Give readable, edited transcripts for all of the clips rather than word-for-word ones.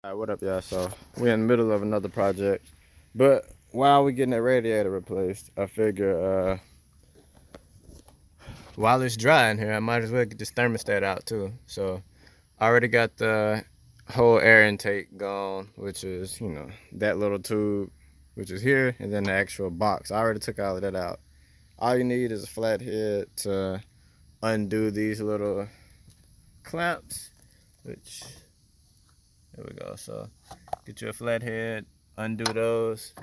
Alright, what up, y'all? So we're in the middle of another project, but while we're getting that radiator replaced, I figure while it's dry in here, I might as well get this thermostat out too. So I already got the whole air intake gone, which is, that little tube, which is here, and then the actual box. I already took all of that out. All you need is a flat head to undo these little clamps, which, there we go. So get you a flat head, undo those.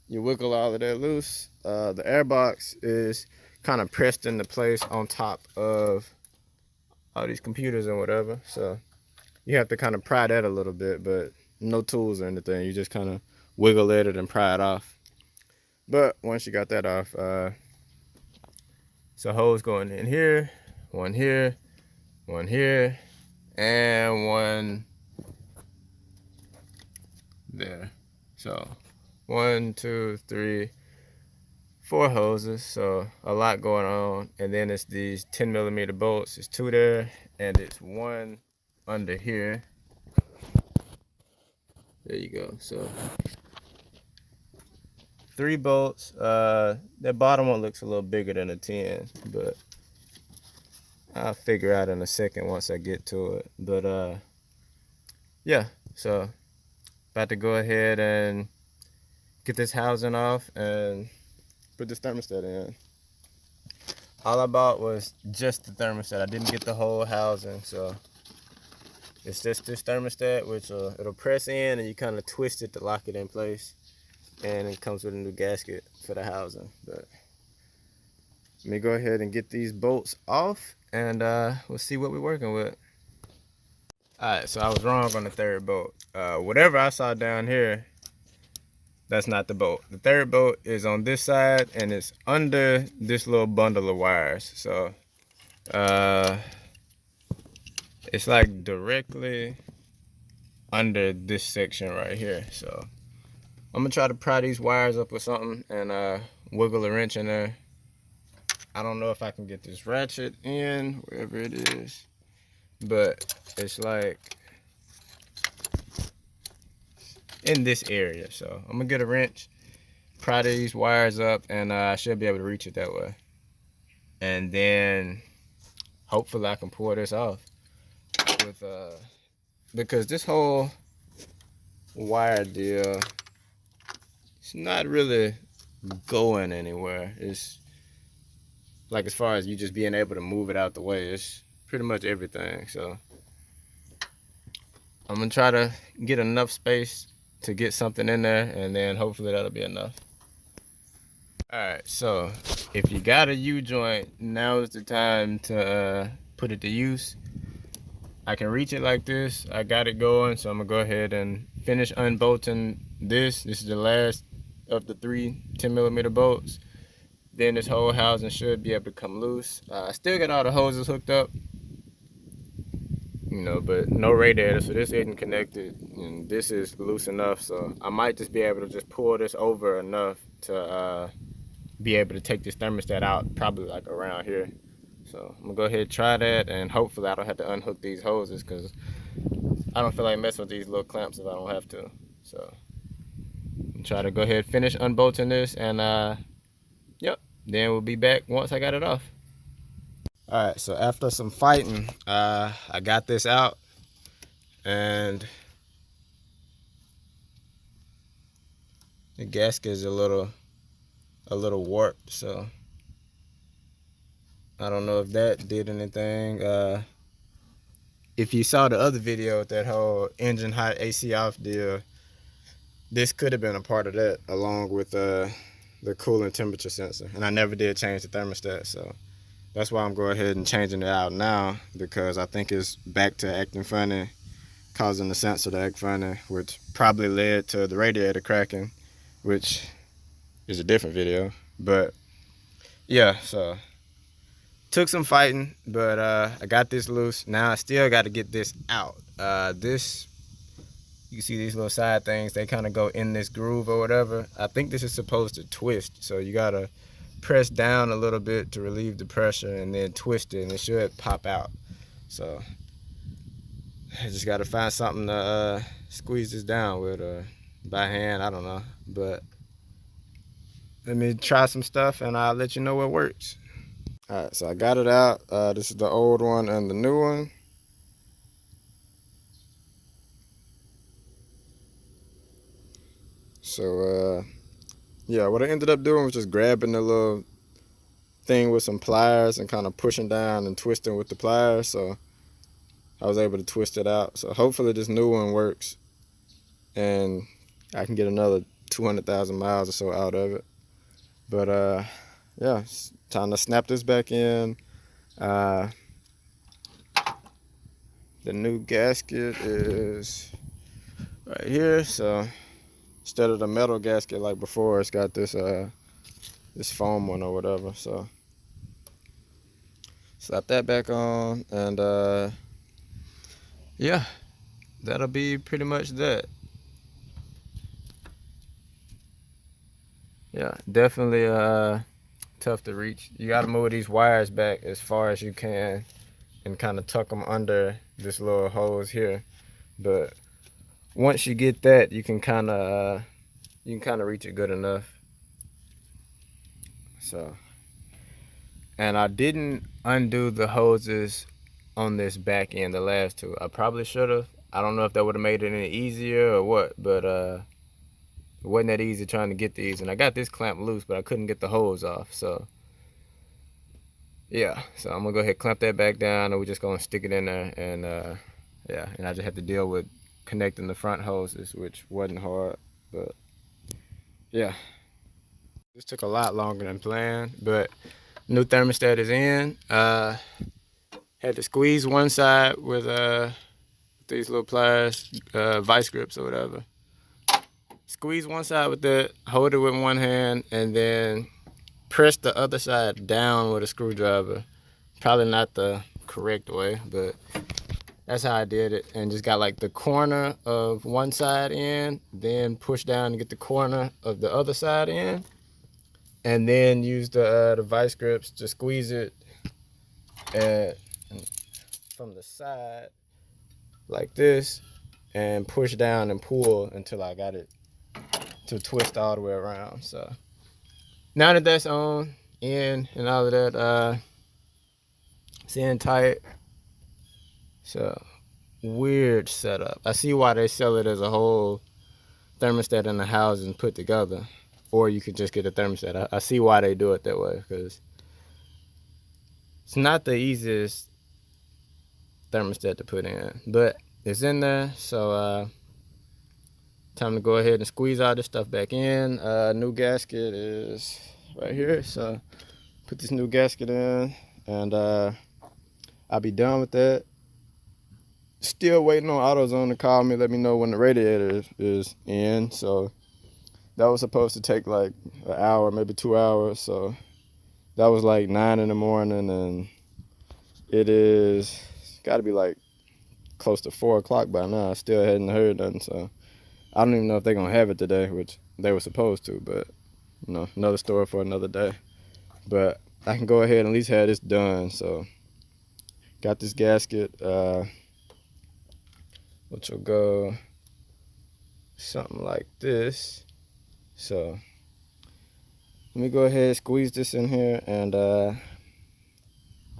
You wiggle all of that loose. The air box is kind of pressed into place on top of all these computers and whatever. So you have to kind of pry that a little bit, but no tools or anything. You just kind of wiggle at it and pry it off. But once you got that off, so hose going in here, one here, and one there. So 1, 2, 3, 4 hoses, so a lot going on. And then it's these 10mm bolts. It's 2 there, and it's 1 under here. There you go. So 3 bolts. That bottom one looks a little bigger than a 10, but I'll figure out in a second once I get to it. But yeah, so about to go ahead and get this housing off and put this thermostat in. All I bought was just the thermostat. I didn't get the whole housing, so it's just this thermostat, which it'll press in and you kind of twist it to lock it in place, and it comes with a new gasket for the housing. But let me go ahead and get these bolts off, and we'll see what we're working with. Alright, so I was wrong on the third bolt. Whatever I saw down here, that's not the bolt. The third bolt is on this side, and it's under this little bundle of wires. So it's like directly under this section right here. So I'm gonna try to pry these wires up with something and wiggle a wrench in there. I don't know if I can get this ratchet in wherever it is, but it's like in this area. So I'm gonna get a wrench, pry these wires up, and I should be able to reach it that way. And then hopefully I can pull this off with because this whole wire deal, it's not really going anywhere. It's like, as far as you just being able to move it out the way, it's pretty much everything. So I'm gonna try to get enough space to get something in there, and then hopefully that'll be enough. Alright, so if you got a U-joint, now is the time to put it to use. I can reach it like this. I got it going, so I'm gonna go ahead and finish unbolting this. This is the last of the 3 10mm bolts. Then this whole housing should be able to come loose. I still got all the hoses hooked up, but no radiator, so this isn't connected, and this is loose enough. So I might just be able to just pull this over enough to be able to take this thermostat out, probably like around here. So I'm gonna go ahead and try that, and hopefully I don't have to unhook these hoses, because I don't feel like messing with these little clamps if I don't have to. So I'm try to go ahead and finish unbolting this, and yep, then we'll be back once I got it off. Alright, so after some fighting, I got this out, and the gasket is a little warped, so I don't know if that did anything. If you saw the other video with that whole engine hot AC off deal, this could have been a part of that, along with the coolant temperature sensor. And I never did change the thermostat, so that's why I'm going ahead and changing it out now, because I think it's back to acting funny, causing the sensor to act funny, which probably led to the radiator cracking, which is a different video. But yeah, so took some fighting, but I got this loose. Now I still got to get this out. This, you can see these little side things, they kind of go in this groove or whatever. I think this is supposed to twist, so you gotta press down a little bit to relieve the pressure, and then twist it, and it should pop out. So I just gotta find something to squeeze this down with, or by hand, I don't know. But let me try some stuff and I'll let you know what works. Alright, so I got it out. This is the old one and the new one. So yeah, what I ended up doing was just grabbing the little thing with some pliers and kind of pushing down and twisting with the pliers. So I was able to twist it out. So hopefully this new one works and I can get another 200,000 miles or so out of it. But yeah, it's time to snap this back in. The new gasket is right here. So instead of the metal gasket like before, it's got this this foam one or whatever. So slap that back on, and yeah, that'll be pretty much that. Yeah, definitely tough to reach. You gotta move these wires back as far as you can and kind of tuck them under this little hose here. But once you get that, you can kind of reach it good enough. So, and I didn't undo the hoses on this back end, the last two. I probably should have. I don't know if that would have made it any easier or what, but it wasn't that easy trying to get these. And I got this clamp loose, but I couldn't get the hose off. So yeah, so I'm gonna go ahead and clamp that back down, and we're just gonna stick it in there, and yeah, and I just had to deal with connecting the front hoses, which wasn't hard, but yeah. This took a lot longer than planned, but new thermostat is in. Had to squeeze one side with these little pliers, vice grips or whatever. Squeeze one side with that, hold it with one hand, and then press the other side down with a screwdriver. Probably not the correct way, but that's how I did it. And just got like the corner of one side in, then push down to get the corner of the other side in, and then use the vice grips to squeeze it and from the side like this, and push down and pull until I got it to twist all the way around. So now that that's on in and all of that, it's in tight. So weird setup. I see why they sell it as a whole thermostat in the housing put together, or you could just get a thermostat. I see why they do it that way, because it's not the easiest thermostat to put in, but it's in there. So time to go ahead and squeeze all this stuff back in. New gasket is right here, so put this new gasket in, and I'll be done with that. Still waiting on AutoZone to call me, let me know when the radiator is in. So that was supposed to take like an hour, maybe 2 hours. So that was like 9 in the morning, and it is got to be like close to 4 o'clock by now. I still hadn't heard nothing. So I don't even know if they're gonna have it today, which they were supposed to, but you know, another story for another day. But I can go ahead and at least have this done. So got this gasket, which will go something like this. So let me go ahead and squeeze this in here and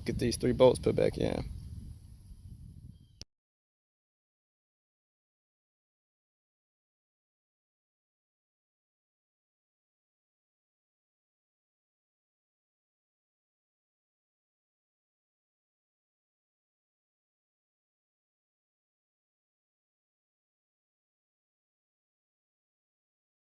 get these 3 bolts put back in.